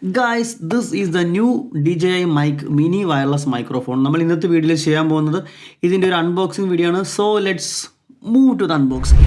Guys, this is the new DJI mic mini wireless microphone. നമ്മൾ ഇന്നത്തെ വീഡിയോയിൽ ചെയ്യാൻ പോകുന്നത് ഇതിൻ്റെ ഒരു അൺബോക്സിംഗ് വീഡിയോ ആണ്. So let's move to the unboxing.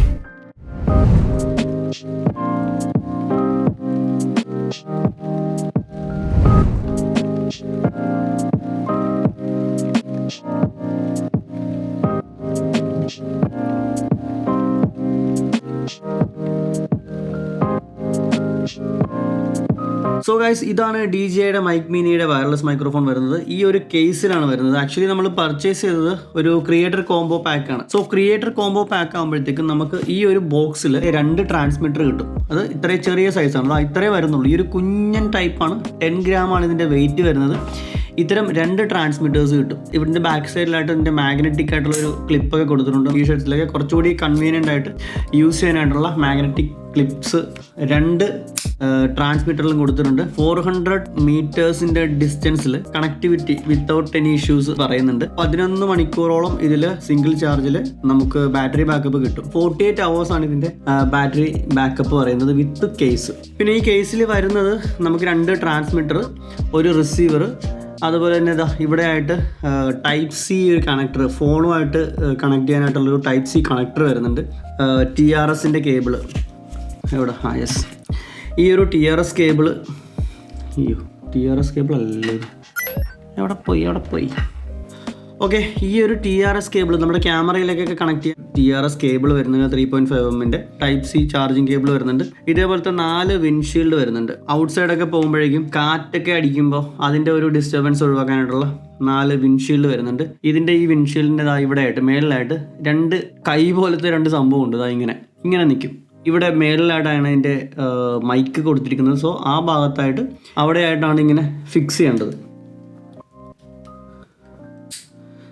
So guys, ഇതാണ് DJIയുടെ മൈക്ക് മിനിയുടെ വയർലെസ് മൈക്രോഫോൺ വരുന്നത്. ഈ ഒരു കേസിലാണ് വരുന്നത്. ആക്ച്വലി നമ്മൾ പർച്ചേസ് ചെയ്തത് ഒരു ക്രിയേറ്റർ കോംബോ പാക്കാണ്. സോ ക്രിയേറ്റർ കോംബോ പാക്ക് ആകുമ്പോഴത്തേക്കും നമുക്ക് ഈ ഒരു ബോക്സിൽ 2 ട്രാൻസ്മിറ്റർ കിട്ടും. അത് ഇത്രയും ചെറിയ സൈസാണ്, ഇത്രേ വരുന്നുള്ളൂ. ഈ ഒരു കുഞ്ഞൻ ടൈപ്പാണ്, 10 ഗ്രാമാണ് ഇതിൻ്റെ വെയിറ്റ് വരുന്നത്. ഇത്തരം 2 ട്രാൻസ്മിറ്റേഴ്സ് കിട്ടും. ഇവരുടെ ബാക്ക് സൈഡിലായിട്ട് ഇതിൻ്റെ മാഗ്നറ്റിക് ആയിട്ടുള്ള ഒരു ക്ലിപ്പൊക്കെ കൊടുത്തിട്ടുണ്ട്. ടീഷർട്സിലൊക്കെ കുറച്ചുകൂടി കൺവീനിയൻ്റ് ആയിട്ട് യൂസ് ചെയ്യാനായിട്ടുള്ള മാഗ്നറ്റിക് ക്ലിപ്സ് 2 ട്രാൻസ്മിറ്ററിലും കൊടുത്തിട്ടുണ്ട്. 400 മീറ്റേഴ്സിൻ്റെ ഡിസ്റ്റൻസിൽ കണക്ടിവിറ്റി വിത്തൗട്ട് എനി ഇഷ്യൂസ് പറയുന്നുണ്ട്. 11 മണിക്കൂറോളം ഇതിൽ സിംഗിൾ ചാർജിൽ നമുക്ക് ബാറ്ററി ബാക്കപ്പ് കിട്ടും. 48 hours ആണ് ഇതിൻ്റെ ബാറ്ററി ബാക്കപ്പ് പറയുന്നത് വിത്ത് കേസ്. പിന്നെ ഈ കേസിൽ വരുന്നത് നമുക്ക് 2 ട്രാൻസ്മിറ്റർ, ഒരു റിസീവർ, അതുപോലെ തന്നെ ഇവിടെ ആയിട്ട് ടൈപ്പ് സി ഒരു കണക്ടർ, ഫോണുമായിട്ട് കണക്ട് ചെയ്യാനായിട്ടുള്ളൊരു ടൈപ്പ് സി കണക്ടർ വരുന്നുണ്ട്. TRSൻ്റെ കേബിള് എവിടെ? യെസ്, ഈ ഒരു TRS കേബിള്, TRS കേബിൾ അല്ലേ, എവിടെ പോയി? ഓക്കെ, ഈ ഒരു TRS കേബിൾ നമ്മുടെ ക്യാമറയിലേക്കൊക്കെ കണക്ട് ചെയ്യാൻ TRS കേബിൾ വരുന്നത് 3.5mm type C charging cable വരുന്നുണ്ട്. ഇതേപോലത്തെ 4 വിൻഷീൽഡ് വരുന്നുണ്ട്. ഔട്ട് സൈഡൊക്കെ പോകുമ്പോഴേക്കും കാറ്റൊക്കെ അടിക്കുമ്പോൾ അതിൻ്റെ ഒരു ഡിസ്റ്റർബൻസ് ഒഴിവാക്കാനായിട്ടുള്ള 4 വിൻഷീൽഡ് വരുന്നുണ്ട്. ഇതിൻ്റെ ഈ വിൻഷീൽഡിൻ്റെ ഇവിടെ ആയിട്ട് മേളിലായിട്ട് 2 കൈ പോലത്തെ 2 സംഭവം ഉണ്ട്. ഇങ്ങനെ നിൽക്കും. ഇവിടെ മേളിലായിട്ടാണ് ഇതിൻ്റെ മൈക്ക് കൊടുത്തിരിക്കുന്നത്. സോ ആ ഭാഗത്തായിട്ട് അവിടെയായിട്ടാണ് ഇങ്ങനെ ഫിക്സ് ചെയ്യേണ്ടത്.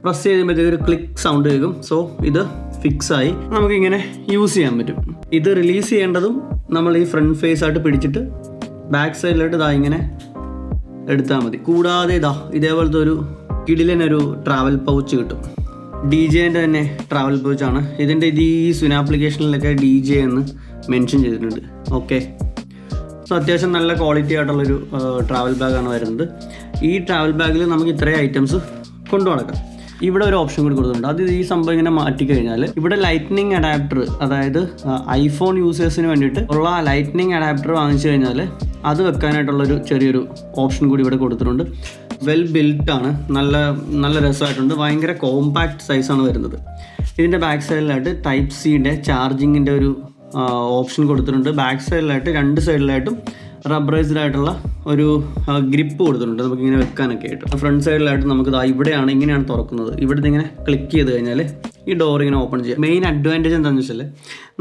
പ്രസ് ചെയ്യുമ്പോഴത്തേക്ക് ഒരു ക്ലിക്ക് സൗണ്ട് കേൾക്കും. സോ ഇത് ഫിക്സായി നമുക്കിങ്ങനെ യൂസ് ചെയ്യാൻ പറ്റും. ഇത് റിലീസ് ചെയ്യേണ്ടതും നമ്മൾ ഈ ഫ്രണ്ട് ഫേസ് ആയിട്ട് പിടിച്ചിട്ട് ബാക്ക് സൈഡിലായിട്ട് ഇങ്ങനെ എടുത്താൽ മതി. കൂടാതെ ഇതേപോലത്തെ ഒരു കിടിലനൊരു ട്രാവൽ പൗച്ച് കിട്ടും. DJIൻ്റെ തന്നെ ട്രാവൽ പൗച്ചാണ്. ഇതിൻ്റെ ഈ സ്വിൻ ആപ്ലിക്കേഷനിലൊക്കെ DJ എന്ന് മെൻഷൻ ചെയ്തിട്ടുണ്ട്. ഓക്കെ, സോ അത്യാവശ്യം നല്ല ക്വാളിറ്റി ആയിട്ടുള്ളൊരു ട്രാവൽ ബാഗാണ് വരുന്നത്. ഈ ട്രാവൽ ബാഗിൽ നമുക്ക് ഇത്രയും ഐറ്റംസ് കൊണ്ടു നടക്കാം. ഇവിടെ ഒരു ഓപ്ഷൻ കൂടി കൊടുത്തിട്ടുണ്ട്. അത് ഈ സംഭവം ഇങ്ങനെ മാറ്റിക്കഴിഞ്ഞാൽ ഇവിടെ ലൈറ്റ്നിങ് അഡാപ്റ്റർ, അതായത് ഐഫോൺ യൂസേഴ്സിന് വേണ്ടിയിട്ട് ഉള്ള ലൈറ്റ്നിങ് അഡാപ്റ്റർ വാങ്ങിച്ചു കഴിഞ്ഞാൽ അത് വെക്കാനായിട്ടുള്ളൊരു ചെറിയൊരു ഓപ്ഷൻ കൂടി ഇവിടെ കൊടുത്തിട്ടുണ്ട്. വെൽ ബിൽറ്റ് ആണ്, നല്ല രസമായിട്ടുണ്ട്. ഭയങ്കര കോമ്പാക്ട് സൈസാണ് വരുന്നത്. ഇതിൻ്റെ ബാക്ക് സൈഡിലായിട്ട് ടൈപ്പ് സിയുടെ ചാർജിങ്ങിൻ്റെ ഒരു ഓപ്ഷൻ കൊടുത്തിട്ടുണ്ട്. ബാക്ക് സൈഡിലായിട്ട് 2 സൈഡിലായിട്ടും റബ്ബറൈസ്ഡ് ആയിട്ടുള്ള ഒരു ഗ്രിപ്പ് കൊടുത്തിട്ടുണ്ട്, നമുക്കിങ്ങനെ വെക്കാനൊക്കെ ആയിട്ട്. ഫ്രണ്ട് സൈഡിലായിട്ട് നമുക്ക് ഇവിടെയാണ്, ഇങ്ങനെയാണ് തുറക്കുന്നത്. ഇവിടുത്തെ ഇങ്ങനെ ക്ലിക്ക് ചെയ്ത് കഴിഞ്ഞാൽ ഈ ഡോർ ഇങ്ങനെ ഓപ്പൺ ചെയ്യാം. മെയിൻ അഡ്വാൻറ്റേജ് എന്താണെന്ന് വെച്ചാൽ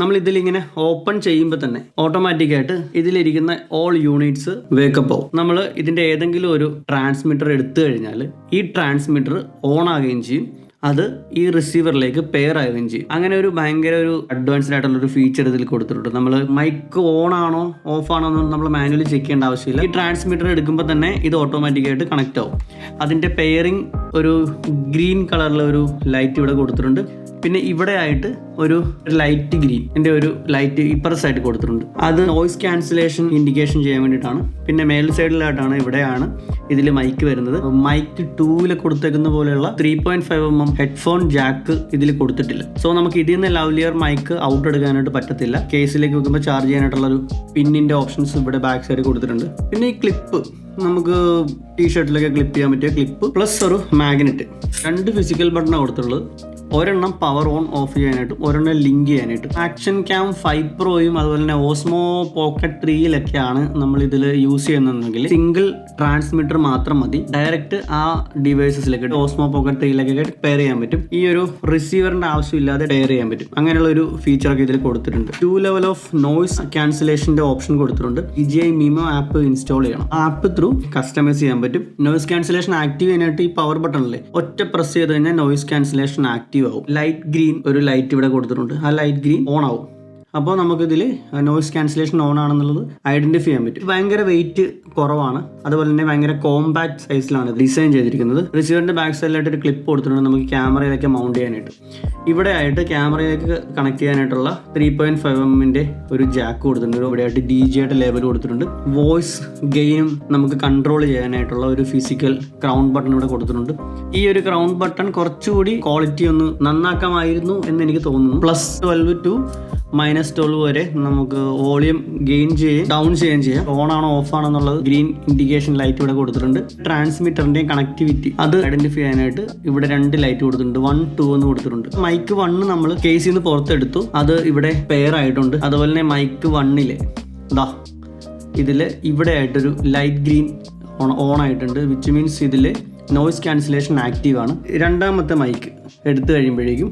നമ്മൾ ഇതിലിങ്ങനെ ഓപ്പൺ ചെയ്യുമ്പോൾ തന്നെ ഓട്ടോമാറ്റിക്കായിട്ട് ഇതിലിരിക്കുന്ന ഓൾ യൂണിറ്റ്സ് വേക്കപ്പ് ആവും. നമ്മൾ ഇതിൻ്റെ ഏതെങ്കിലും ഒരു ട്രാൻസ്മിറ്റർ എടുത്തു കഴിഞ്ഞാൽ ഈ ട്രാൻസ്മിറ്റർ ഓൺ ആകുകയും ചെയ്യും, അത് ഈ റിസീവറിലേക്ക് പെയർ ആവുകയും ചെയ്യും. അങ്ങനെ ഒരു ഭയങ്കര ഒരു അഡ്വാൻസ്ഡ് ആയിട്ടുള്ളൊരു ഫീച്ചർ ഇതിൽ കൊടുത്തിട്ടുണ്ട്. നമ്മൾ മൈക്ക് ഓൺ ആണോ ഓഫ് ആണോ എന്നൊന്നും നമ്മൾ മാനുവലി ചെക്ക് ചെയ്യേണ്ട ആവശ്യമില്ല. ഈ ട്രാൻസ്മിറ്റർ എടുക്കുമ്പോൾ തന്നെ ഇത് ഓട്ടോമാറ്റിക്കായിട്ട് കണക്റ്റ് ആവും. അതിൻ്റെ പെയറിങ് ഒരു ഗ്രീൻ കളറിലെ ഒരു ലൈറ്റ് ഇവിടെ കൊടുത്തിട്ടുണ്ട്. പിന്നെ ഇവിടെ ആയിട്ട് ഒരു ലൈറ്റ് ഗ്രീൻ എൻ്റെ ഒരു ലൈറ്റ് ഇപ്പുറത്തായിട്ട് കൊടുത്തിട്ടുണ്ട്. അത് നോയ്സ് ക്യാൻസലേഷൻ ഇൻഡിക്കേഷൻ ചെയ്യാൻ വേണ്ടിയിട്ടാണ്. പിന്നെ മേൽ സൈഡിലായിട്ടാണ് ഇവിടെയാണ് ഇതിൽ മൈക്ക് വരുന്നത്. മൈക്ക് 2 കൊടുത്തേക്കുന്ന പോലെയുള്ള 3.5mm ഹെഡ്ഫോൺ ജാക്ക് ഇതിൽ കൊടുത്തിട്ടില്ല. സോ നമുക്ക് ഇതിൽ നിന്ന് ലവ്ലിയർ മൈക്ക് ഔട്ട് എടുക്കാനായിട്ട് പറ്റത്തില്ല. കേസിലേക്ക് വെക്കുമ്പോൾ ചാർജ് ചെയ്യാനായിട്ടുള്ള ഒരു പിന്നിൻ്റെ ഓപ്ഷൻസ് ഇവിടെ ബാക്ക് സൈഡിൽ കൊടുത്തിട്ടുണ്ട്. പിന്നെ ഈ ക്ലിപ്പ്, നമുക്ക് ടീഷർട്ടിലൊക്കെ ക്ലിപ്പ് ചെയ്യാൻ പറ്റിയ ക്ലിപ്പ് പ്ലസ് ഒരു മാഗ്നറ്റ്. 2 ഫിസിക്കൽ ബട്ടണാണ് കൊടുത്തിട്ടുള്ളത്. ഒരെണ്ണം പവർ ഓൺ ഓഫ് ചെയ്യാനായിട്ടും ഒരെണ്ണം ലിങ്ക് ചെയ്യാനായിട്ടും. ആക്ഷൻ ക്യാം 5 Proയും അതുപോലെ തന്നെ ഓസ്മോ പോക്കറ്റ് 3യിലൊക്കെയാണ് നമ്മൾ ഇതിൽ യൂസ് ചെയ്യുന്നതെങ്കിൽ സിംഗിൾ ട്രാൻസ്മിറ്റർ മാത്രം മതി. ഡയറക്റ്റ് ആ ഡിവൈസസിലേക്ക് ഓസ്മോ പോക്കറ്റ് 3യിലൊക്കെ പെയർ ചെയ്യാൻ പറ്റും. ഈ ഒരു റിസീവറിന്റെ ആവശ്യമില്ലാതെ പെയർ ചെയ്യാൻ പറ്റും. അങ്ങനെയുള്ള ഒരു ഫീച്ചറൊക്കെ ഇതിൽ കൊടുത്തിട്ടുണ്ട്. 2 level ഓഫ് നോയ്സ് ക്യാൻസലേഷന്റെ ഓപ്ഷൻ കൊടുത്തിട്ടുണ്ട്. DJI Mimo ആപ്പ് ഇൻസ്റ്റാൾ ചെയ്യണം. ആപ്പ് ത്രൂ കസ്റ്റമൈസ് ചെയ്യാൻ പറ്റും. നോയ്സ് ക്യാൻസലേഷൻ ആക്റ്റീവ് ചെയ്യാനായിട്ട് ഈ പവർ ബട്ടണിലെ ഒറ്റ പ്രസ് ചെയ്ത് കഴിഞ്ഞാൽ നോയ്സ് ക്യാൻസലേഷൻ ആക്റ്റീവ് ആവും. ലൈറ്റ് ഗ്രീൻ ഒരു ലൈറ്റ് ഇവിടെ കൊടുത്തിട്ടുണ്ട്. ആ ലൈറ്റ് ഗ്രീൻ ഓൺ ആവും. അപ്പോൾ നമുക്കിതിൽ നോയ്സ് ക്യാൻസലേഷൻ ഓൺ ആണെന്നുള്ളത് ഐഡൻറ്റിഫൈ ചെയ്യാൻ പറ്റും. ഭയങ്കര വെയിറ്റ് കുറവാണ്, അതുപോലെ തന്നെ ഭയങ്കര കോമ്പാക്ട് സൈസിലാണ് ഡിസൈൻ ചെയ്തിരിക്കുന്നത്. റിസീവറിൻ്റെ ബാക്ക് സൈഡിലായിട്ട് ഒരു ക്ലിപ്പ് കൊടുത്തിട്ടുണ്ട് നമുക്ക് ക്യാമറയിലേക്ക് മൗണ്ട് ചെയ്യാനായിട്ട്. ഇവിടെ ആയിട്ട് ക്യാമറയിലേക്ക് കണക്ട് ചെയ്യാനായിട്ടുള്ള 3.5mm ഒരു ജാക്ക് കൊടുത്തിട്ടുണ്ട്. ഇവിടെ ആയിട്ട് DJ ലേബൽ കൊടുത്തിട്ടുണ്ട്. വോയിസ് ഗെയിനും നമുക്ക് കൺട്രോൾ ചെയ്യാനായിട്ടുള്ള ഒരു ഫിസിക്കൽ ക്രൗൺ ബട്ടൺ ഇവിടെ കൊടുത്തിട്ടുണ്ട്. ഈ ഒരു ക്രൗൺ ബട്ടൺ കുറച്ചുകൂടി ക്വാളിറ്റി ഒന്ന് നന്നാക്കാമായിരുന്നു എന്ന് എനിക്ക് തോന്നുന്നു. +12 to -12 വരെ നമുക്ക് വോളിയം ഗെയിൻ ചെയ്യുകയും ഡൗൺ ചെയ്യുകയും ചെയ്യാം. ഓൺ ആണോ ഓഫ് ആണോ എന്നുള്ളത് ഗ്രീൻ ഇൻഡിക്കേഷൻ ലൈറ്റ് ഇവിടെ കൊടുത്തിട്ടുണ്ട്. ട്രാൻസ്മിറ്ററിന്റെയും കണക്ടിവിറ്റി അത് ഐഡന്റിഫൈ ചെയ്യാനായിട്ട് ഇവിടെ 2 ലൈറ്റ് കൊടുത്തിട്ടുണ്ട്. 1, 2 എന്ന് കൊടുത്തിട്ടുണ്ട്. മൈക്ക് 1 നമ്മൾ കേസിൽ നിന്ന് പുറത്തെടുത്തു, അത് ഇവിടെ പെയർ ആയിട്ടുണ്ട്. അതുപോലെ തന്നെ മൈക്ക് 1 ഇതിൽ ഇവിടെ ആയിട്ടൊരു ലൈറ്റ് ഗ്രീൻ ഓൺ ആയിട്ടുണ്ട്, വിച്ച് മീൻസ് ഇതിൽ നോയ്സ് ക്യാൻസലേഷൻ ആക്റ്റീവ് ആണ്. രണ്ടാമത്തെ മൈക്ക് എടുത്തു കഴിയുമ്പോഴേക്കും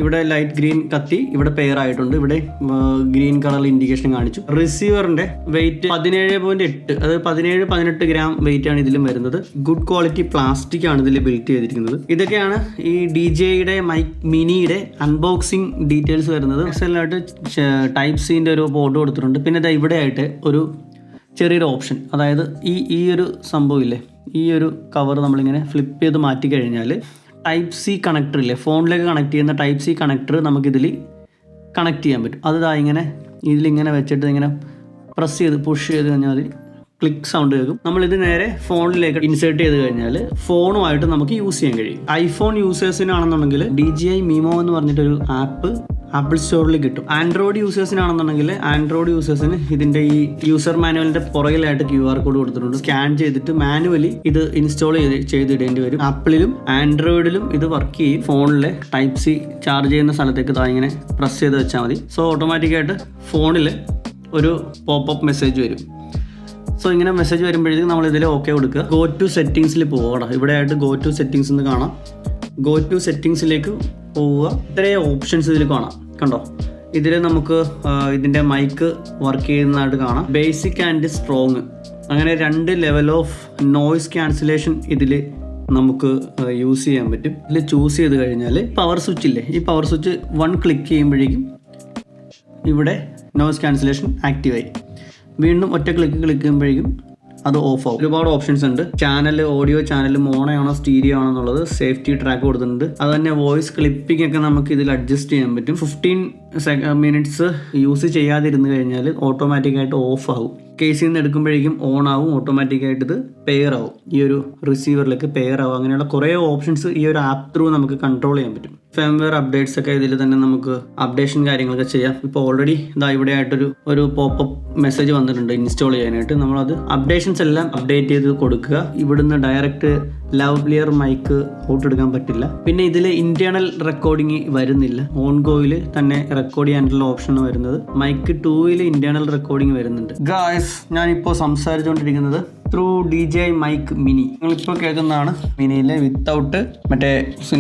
ഇവിടെ ലൈറ്റ് ഗ്രീൻ കത്തി ഇവിടെ പെയർ ആയിട്ടുണ്ട്. ഇവിടെ ഗ്രീൻ കളർ ഇൻഡിക്കേഷൻ കാണിച്ചു. റിസീവറിന്റെ വെയിറ്റ് 17.8, അതായത് 17-18 ഗ്രാം വെയിറ്റ് ആണ് ഇതിലും വരുന്നത്. ഗുഡ് ക്വാളിറ്റി പ്ലാസ്റ്റിക് ആണ് ഇതിൽ ബിൽറ്റ് ചെയ്തിരിക്കുന്നത്. ഇതൊക്കെയാണ് ഈ DJയുടെ മൈക്ക് മിനിയുടെ അൺബോക്സിംഗ് ഡീറ്റെയിൽസ് വരുന്നത്. എക്സലായിട്ട് Type-Cന്റെ ഒരു പോർട്ട് കൊടുത്തിട്ടുണ്ട്. പിന്നെ ഇവിടെ ആയിട്ട് ഒരു ചെറിയൊരു ഓപ്ഷൻ, അതായത് ഈ ഒരു സംഭവം ഇല്ലേ, ഈ ഒരു കവർ നമ്മളിങ്ങനെ ഫ്ലിപ്പ് ചെയ്ത് മാറ്റി കഴിഞ്ഞാൽ Type-C കണക്ടർ ഇല്ലേ, ഫോണിലേക്ക് കണക്ട് ചെയ്യുന്ന Type-C കണക്ടർ നമുക്കിതിൽ കണക്ട് ചെയ്യാൻ പറ്റും. അത് ഇങ്ങനെ ഇതിലിങ്ങനെ വെച്ചിട്ട് ഇങ്ങനെ പ്രസ് ചെയ്ത് പുഷ് ചെയ്ത് കഴിഞ്ഞാൽ മതി, ക്ലിക്ക് സൗണ്ട് കേൾക്കും. നമ്മളിത് നേരെ ഫോണിലേക്ക് ഇൻസേർട്ട് ചെയ്ത് കഴിഞ്ഞാൽ ഫോണുമായിട്ട് നമുക്ക് യൂസ് ചെയ്യാൻ കഴിയും. ഐഫോൺ യൂസേഴ്സിനാണെന്നുണ്ടെങ്കിൽ DJI Mimo എന്ന് പറഞ്ഞിട്ടൊരു ആപ്പിൾ സ്റ്റോറിൽ കിട്ടും. ആൻഡ്രോയിഡ് യൂസേഴ്സിനാണെന്നുണ്ടെങ്കിൽ ആൻഡ്രോയിഡ് യൂസേഴ്സിന് ഇതിന്റെ ഈ യൂസർ മാനുവലിന്റെ പുറകിലായിട്ട് QR കോഡ് കൊടുത്തിട്ടുണ്ട്. സ്കാൻ ചെയ്തിട്ട് മാനുവലി ഇത് ഇൻസ്റ്റാൾ ചെയ്തിടേണ്ടി വരും. ആപ്പിളിലും ആൻഡ്രോയിഡിലും ഇത് വർക്ക് ചെയ്യും. ഫോണിലെ Type-C ചാർജ് ചെയ്യുന്ന സ്ഥലത്തേക്ക് ഇങ്ങനെ പ്രസ് ചെയ്ത് വെച്ചാൽ മതി. സോ ഓട്ടോമാറ്റിക്കായിട്ട് ഫോണിൽ ഒരു പോപ്പപ്പ് മെസ്സേജ് വരും. സോ ഇങ്ങനെ മെസ്സേജ് വരുമ്പോഴത്തേക്കും നമ്മൾ ഇതിൽ ഓക്കെ കൊടുക്കുക. ഗോ ടു സെറ്റിങ്സിൽ പോവുക. ഇവിടെ ആയിട്ട് ഗോ ടു സെറ്റിങ്സ് എന്ന് കാണാം. ഗോ ടു സെറ്റിങ്സിലേക്ക് പോവുക. ഇത്രയും ഓപ്ഷൻസ് ഇതിൽ കാണാം, കണ്ടോ? ഇതിൽ നമുക്ക് ഇതിൻ്റെ മൈക്ക് വർക്ക് ചെയ്യുന്നതായിട്ട് കാണാം. ബേസിക് ആൻഡ് സ്ട്രോങ്, അങ്ങനെ 2 ലെവൽ ഓഫ് നോയ്സ് ക്യാൻസലേഷൻ ഇതിൽ നമുക്ക് യൂസ് ചെയ്യാൻ പറ്റും. ഇതിൽ ചൂസ് ചെയ്ത് കഴിഞ്ഞാൽ പവർ സ്വിച്ച് ഇല്ലേ, ഈ പവർ സ്വിച്ച് 1 ക്ലിക്ക് ചെയ്യുമ്പോഴേക്കും ഇവിടെ നോയ്സ് ക്യാൻസലേഷൻ ആക്റ്റീവായി. വീണ്ടും ഒറ്റ ക്ലിക്ക് ചെയ്യുമ്പോഴേക്കും അത് ഓഫ് ആവും. ഒരുപാട് ഓപ്ഷൻസ് ഉണ്ട്. ചാനൽ, ഓഡിയോ ചാനൽ മോണോ ആണോ സ്റ്റീരിയോ ആണോ എന്നുള്ളത് സേഫ്റ്റി ട്രാക്ക് കൊടുത്തിട്ടുണ്ട്. അത് തന്നെ വോയിസ് ക്ലിപ്പിംഗ് ഒക്കെ നമുക്ക് ഇതിൽ അഡ്ജസ്റ്റ് ചെയ്യാൻ പറ്റും. 15 മിനിറ്റ്സ് യൂസ് ചെയ്യാതിരുന്നു കഴിഞ്ഞാൽ ഓട്ടോമാറ്റിക്കായിട്ട് ഓഫ് ആവും. കേസിൽ നിന്ന് എടുക്കുമ്പോഴേക്കും ഓൺ ആവും, ഓട്ടോമാറ്റിക്കായിട്ട് ഇത് പെയർ ആവും, ഈ ഒരു റിസീവറിലേക്ക് പെയർ ആവും. അങ്ങനെയുള്ള കുറേ ഓപ്ഷൻസ് ഈ ഒരു ആപ്പ് ത്രൂ നമുക്ക് കൺട്രോൾ ചെയ്യാൻ പറ്റും. ഫേംവെയർ അപ്ഡേറ്റ്സ് ഒക്കെ ഇതിൽ തന്നെ നമുക്ക് അപ്ഡേഷൻ കാര്യങ്ങളൊക്കെ ചെയ്യാം. ഇപ്പോൾ ഓൾറെഡി ഇവിടെ ആയിട്ടൊരു പോപ്പപ്പ് മെസ്സേജ് വന്നിട്ടുണ്ട് ഇൻസ്റ്റാൾ ചെയ്യാനായിട്ട്. നമ്മളത് അപ്ഡേഷൻസ് എല്ലാം അപ്ഡേറ്റ് ചെയ്ത് കൊടുക്കുക. ഇവിടുന്ന് ഡയറക്റ്റ് ലവ്ലിയർ മൈക്ക് ഔട്ട് എടുക്കാൻ പറ്റില്ല. പിന്നെ ഇതിൽ ഇന്റേണൽ റെക്കോർഡിങ് വരുന്നില്ല. ഓൺഗോയിൽ തന്നെ റെക്കോർഡ് ചെയ്യാനുള്ള ഓപ്ഷൻ വരുന്നത്. മൈക്ക് 2 ഇന്റേണൽ റെക്കോർഡിങ് വരുന്നുണ്ട്. ഗായ്സ്, ഞാനിപ്പോൾ സംസാരിച്ചുകൊണ്ടിരിക്കുന്നത് ത്രൂ DJI മൈക്ക് മിനി. നിങ്ങളിപ്പോൾ കേൾക്കുന്നതാണ് മിനിയിലെ വിത്തൗട്ട് മറ്റേ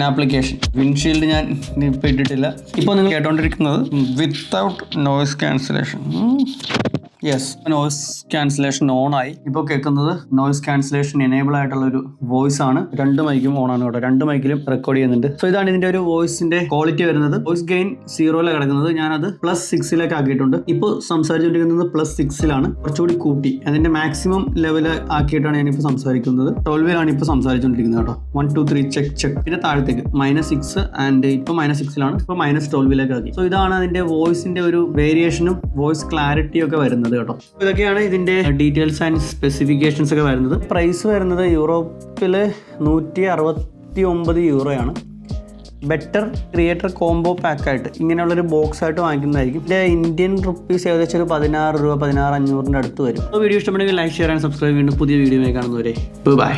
ആപ്ലിക്കേഷൻ. വിൻഷീൽഡ് ഞാൻ ഇപ്പോൾ ഇട്ടിട്ടില്ല. ഇപ്പോൾ നിങ്ങൾ കേട്ടോണ്ടിരിക്കുന്നത് without noise cancellation. Yes, noise cancellation on ആയി. ഇപ്പോൾ കേൾക്കുന്നത് നോയ്സ് ക്യാൻസലേഷൻ എനേബിൾ ആയിട്ടുള്ള ഒരു വോയിസ് ആണ്. 2 മൈക്കും ഓൺ ആണ് കേട്ടോ. 2 മൈക്കിലും റെക്കോർഡ് ചെയ്യുന്നുണ്ട്. സോ ഇതാണ് ഇതിന്റെ ഒരു വോയിസിന്റെ ക്വാളിറ്റി വരുന്നത്. വോയിസ് ഗെയിൻ 0 കിടക്കുന്നത്. ഞാനത് +6 ആക്കിയിട്ടുണ്ട്. ഇപ്പോൾ സംസാരിച്ചുകൊണ്ടിരിക്കുന്നത് +6 കുറച്ചുകൂടി കൂട്ടി അതിന്റെ മാക്സിമം ലെവൽ ആക്കിയിട്ടാണ് ഞാനിപ്പോൾ സംസാരിക്കുന്നത്. 12 ഇപ്പോൾ സംസാരിച്ചുകൊണ്ടിരിക്കുന്നത് കേട്ടോ. 1 2 3 ചെക്ക്. പിന്നെ താഴത്തേക്ക് -6 ആൻഡ് ഇപ്പോൾ -6 ഇപ്പോൾ -12 ആക്കി. സോ ഇതാണ് അതിന്റെ വോയിസിന്റെ ഒരു വേരിയേഷനും വോയിസ് ക്ലാരിറ്റിയും ഒക്കെ വരുന്നത് കേട്ടോ. ഇതൊക്കെയാണ് ഇതിന്റെ ഡീറ്റെയിൽസ് ആൻഡ് സ്പെസിഫിക്കേഷൻസ് ഒക്കെ വരുന്നത്. പ്രൈസ് വരുന്നത് യൂറോപ്പില് 169 യൂറോയാണ്. ബെറ്റർ ക്രിയേറ്റർ കോംബോ പാക്കായിട്ട് ഇങ്ങനെയുള്ളൊരു ബോക്സ് ആയിട്ട് വാങ്ങിക്കുന്നതായിരിക്കും. ഇതിന്റെ ഇന്ത്യൻ റുപ്പീസ് ഏകദേശം ഒരു 16 രൂപ, 16,500 അടുത്ത് വരും. വീഡിയോ ഇഷ്ടപ്പെടുമെങ്കിൽ ലൈക്ക്, ഷെയർ ആൻഡ് സബ്സ്ക്രൈബ്. വീണ്ടും പുതിയ വീഡിയോ കാണുന്നവരെ ബൈ.